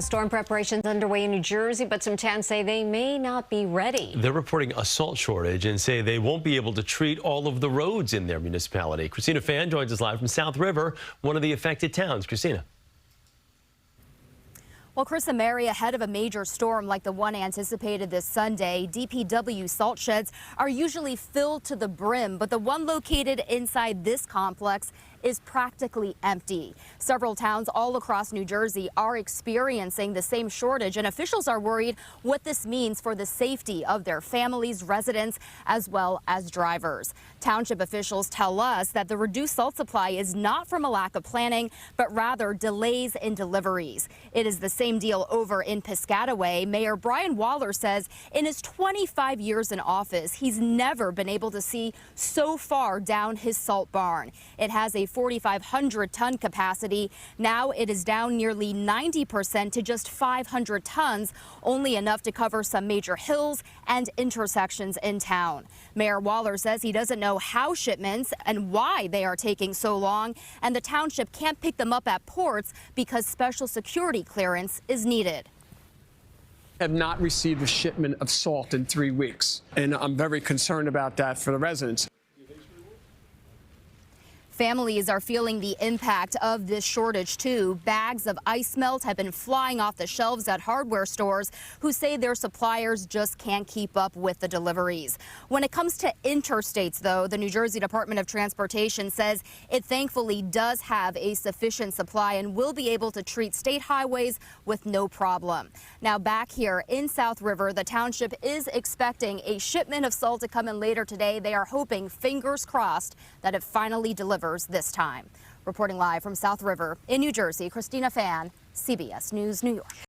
Storm preparations underway in New Jersey, but some towns say they may not be ready. They're reporting a salt shortage and say they won't be able to treat all of the roads in their municipality. Cristina joins us live from South River, one of the affected towns. Cristina. Well, Chris and Mary, ahead of a major storm like the one anticipated this Sunday, DPW salt sheds are usually filled to the brim, but the one located inside this complex is practically empty. Several towns all across New Jersey are experiencing the same shortage, and officials are worried what this means for the safety of their families, residents, as well as drivers. Township officials tell us that the reduced salt supply is not from a lack of planning, but rather delays in deliveries. It is the same deal over in Piscataway. Mayor Brian Waller says in his 25 years in office, he's never been able to see so far down his salt barn. It has a 4,500-ton capacity. Now it is down nearly 90% to just 500 tons, only enough to cover some major hills and intersections in town. Mayor Waller says he doesn't know how shipments and why they are taking so long, and the township can't pick them up at ports because special security clearance is needed. Have not received a shipment of salt in 3 weeks, and I'm very concerned about that for the residents. Families are feeling the impact of this shortage, too. Bags of ice melt have been flying off the shelves at hardware stores who say their suppliers just can't keep up with the deliveries. When it comes to interstates, though, the New Jersey Department of Transportation says it thankfully does have a sufficient supply and will be able to treat state highways with no problem. Now, back here in South River, the township is expecting a shipment of salt to come in later today. They are hoping, fingers crossed, that it finally delivers this time. Reporting live from South River in New Jersey, Cristina, CBS News, New York.